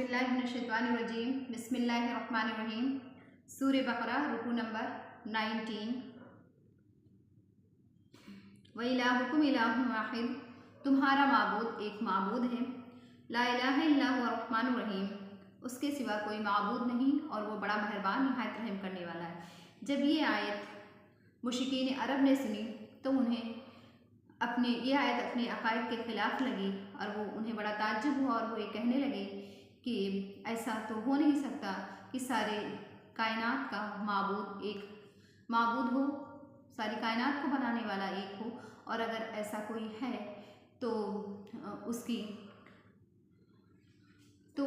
औज़ुबिल्लाहिमिनश्शैतानिर्रजीम बिस्मिल्लाहिर्रहमानिर्रहीम। सूरह बकरा रुकू नंबर 19। व इलाहुकुम इलाहुन वाहिद, तुम्हारा माबूद एक माबूद है। ला इलाहा इल्ला हुवा अर्रहमानुर रहीम, उसके सिवा कोई माबूद नहीं और वो बड़ा मेहरबान निहायत रहम करने वाला है। जब ये आयत मुशरिकीन अरब ने सुनी तो उन्हें ये आयत अपने अकायद के ख़िलाफ़ लगी और वो उन्हें बड़ा ताज्जुब हुआ और वो ये कहने लगे कि ऐसा तो हो नहीं सकता कि सारे कायनात का माबूद एक माबूद हो, सारी कायनात को बनाने वाला एक हो, और अगर ऐसा कोई है तो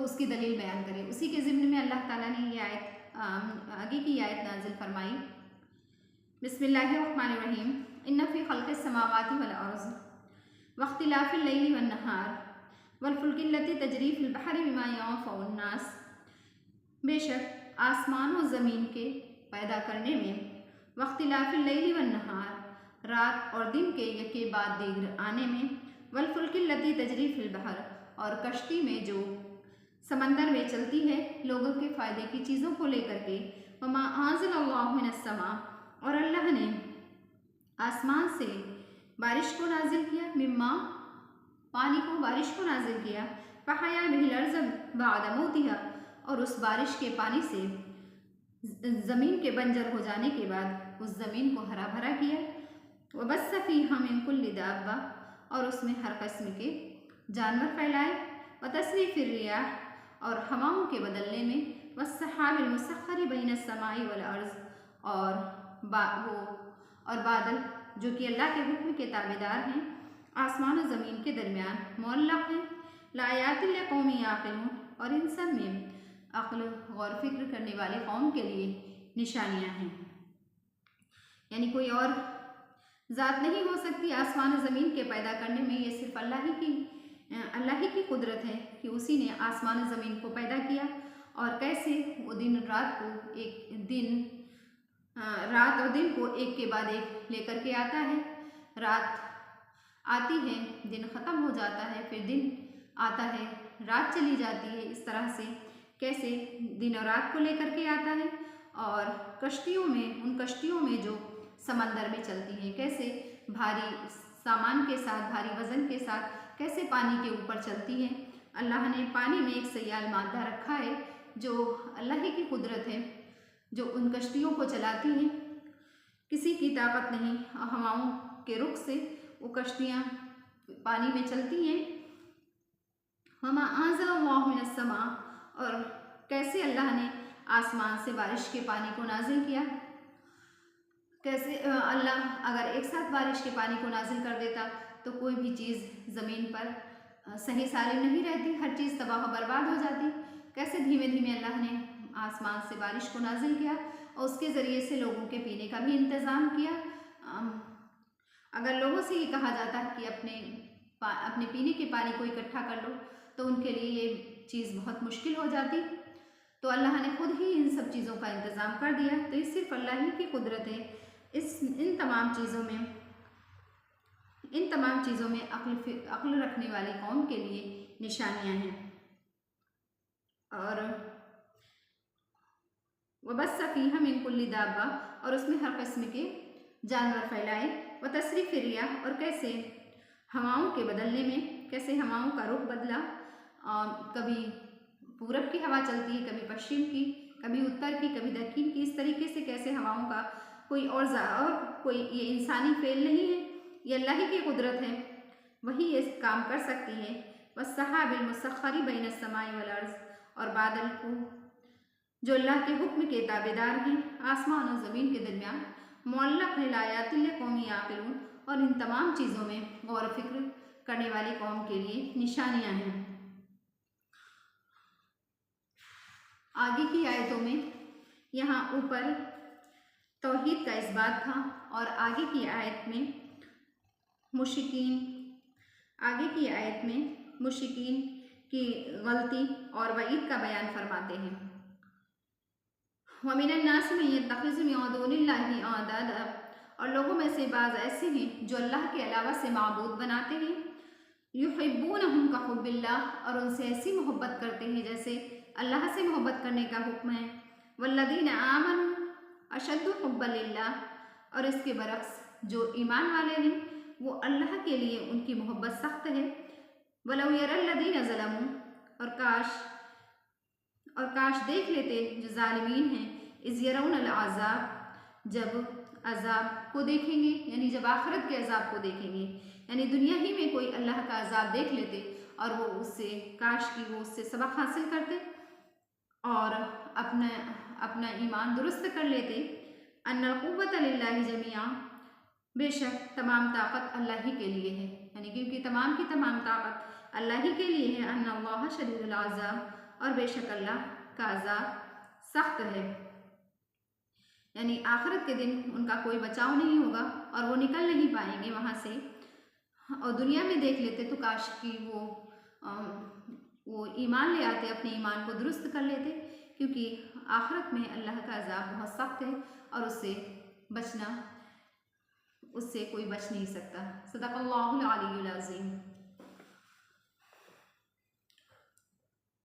उसकी दलील बयान करें। उसी के ज़िम्न में अल्लाह ताला ने ये आयत आगे की आयत नाजिल फरमाई। बिस्मिल्लाहिर्रहमानिर्रहीम। इन्ना फ़ी ख़ल्क़िस समावाति वल अर्ज़ वख्तिलाफ़िल लैली वन नहार वल फुल्किल्लती तजरी फ़िल बहरि बिमा यंफ़उन नास, बेशक आसमान और ज़मीन के पैदा करने में, वख्तिलाफ़िल लैली वन नहार, रात और दिन के यके बाद दीगर आने में, वल फुल्किल्लती तजरी फ़िल बहर, और कश्ती में जो समंदर में चलती है लोगों के फ़ायदे की चीज़ों को लेकर के, वमा अंज़लल्लाहु मिनस समा, और अल्लाह ने आसमान से बारिश को नाजिल किया, मिम्मा पानी को, बारिश को नाजिल किया, फहया बिहिल अर्ज़ बअद मौतिहा, और उस बारिश के पानी से ज़मीन के बंजर हो जाने के बाद उस ज़मीन को हरा भरा किया। वबस्स फ़ीहा मिन कुल्लि दाब्बा, और उसमें हर किस्म के जानवर फैलाए। व तस्रीफ़िर रियाह, और हवाओं के बदलने में, वस्सहाबिल मुसख्खरि बैनस समाई वल अर्ज़, और बादल जो कि अल्लाह के हुक्म के ताबेदार हैं आसमान और ज़मीन के दरमियान मुअल्लक़ हैं। लायातिल लिक़ौमिन याक़िलून, और इन सब में अक़्ल गौर फिक्र करने वाले कौम के लिए निशानियाँ हैं। यानी कोई और ज़ात नहीं हो सकती आसमान और ज़मीन के पैदा करने में, ये सिर्फ अल्लाह ही की कुदरत है कि उसी ने आसमान और ज़मीन को पैदा किया, और कैसे वो रात और दिन को एक के बाद एक लेकर के आता है। रात आती है, दिन ख़त्म हो जाता है, फिर दिन आता है, रात चली जाती है। इस तरह से कैसे दिन और रात को लेकर के आता है, और उन कश्तियों में जो समंदर में चलती हैं, कैसे भारी सामान के साथ, भारी वज़न के साथ कैसे पानी के ऊपर चलती हैं। अल्लाह ने पानी में एक सयाल मादा रखा है जो अल्लाह ही की कुदरत है, जो उन कश्तियों को चलाती हैं। किसी की ताकत नहीं, हवाओं के रुख से वो कश्तियाँ पानी में चलती हैं। वमा अंज़लल्लाहु मिनस समा, और कैसे अल्लाह ने आसमान से बारिश के पानी को नाजिल किया। कैसे अल्लाह अगर एक साथ बारिश के पानी को नाजिल कर देता तो कोई भी चीज़ ज़मीन पर सही सालिम नहीं रहती, हर चीज़ तबाह बर्बाद हो जाती। कैसे धीमे धीमे अल्लाह ने आसमान से बारिश को नाजिल किया और उसके ज़रिए से लोगों के पीने का भी इंतज़ाम किया। अगर लोगों से ये कहा जाता कि अपने पीने के पानी को इकट्ठा कर लो तो उनके लिए ये चीज़ बहुत मुश्किल हो जाती, तो अल्लाह ने खुद ही इन सब चीज़ों का इंतज़ाम कर दिया। तो ये सिर्फ अल्लाह ही की कुदरत है। इन तमाम चीज़ों में अक्ल रखने वाली कौम के लिए निशानियाँ हैं। और वबस्स फ़ीहा मिन कुल्लि दाब्बा, और उसमें हर किस्म के जानवर फैलाए। व तस्रीफ़िर रियाह, और कैसे हवाओं के बदलने में, कैसे हवाओं का रुख बदला, कभी पूरब की हवा चलती है, कभी पश्चिम की, कभी उत्तर की, कभी दक्षिण की। इस तरीके से कैसे हवाओं का कोई ये इंसानी फेल नहीं है, ये अल्लाह ही की कुदरत है, वही ये काम कर सकती है। वस्सहाबिल मुसख्खरि बैनस समाई वल अर्ज़, और बादल को जो अल्लाह के हुक्म के ताबेदार हैं आसमान और ज़मीन के दरमियान मुअल्लक़ लायातिल लिक़ौमिन याक़िलून, और इन तमाम चीज़ों में गौर फिक्र करने वाली कौम के लिए निशानियाँ हैं। आगे की आयतों में यहाँ ऊपर तौहीद का इस्बात था, और आगे की आयत में मुशरिकीन की गलती और वईद का बयान फरमाते हैं। वमिनन नास मन यत्तखिज़ु मिन दूनिल्लाहि अंदादा, और लोगों में से बाज़ ऐसे हैं जो अल्लाह के अलावा से माबूद बनाते हैं। युहिब्बूनहुम का हुब्बिल्लाह, और उनसे ऐसी मोहब्बत करते हैं जैसे अल्लाह से मोहब्बत करने का हुक्म है। वल्लदीना आमनु अशद्दु हुब्बन लिल्लाह, और इसके बरक्स जो ईमान वाले हैं वो अल्लाह के लिए उनकी मोहब्बत सख्त है। वलौ यरल्लदीना ज़लमू, और काश देख लेते जो ज़ालिमीन हैं, इज़ यरौनल अज़ाब, जब अज़ाब को देखेंगे, यानी जब आखिरत के अज़ाब को देखेंगे, यानी दुनिया ही में कोई अल्लाह का अज़ाब देख लेते और वो उससे काश कि वो उससे सबक हासिल करते और अपना ईमान दुरुस्त कर लेते। अन्नल कुव्वत लिल्लाहि जमीआ, बेशक तमाम ताकत अल्लाह ही के लिए है, यानी क्योंकि तमाम की तमाम ताकत अल्लाह ही के लिए है। अन्नल्लाह शदीदुल अज़ाब, और बेशक अल्लाह का अज़ाब सख्त है, यानी आखिरत के दिन उनका कोई बचाव नहीं होगा और वो निकल नहीं पाएंगे वहाँ से। और दुनिया में देख लेते तो काश कि वो ईमान ले आते, अपने ईमान को दुरुस्त कर लेते, क्योंकि आखिरत में अल्लाह का अज़ाब बहुत सख्त है और उससे कोई बच नहीं सकता। सदक़ल्लाहुल अलीयुल अज़ीम।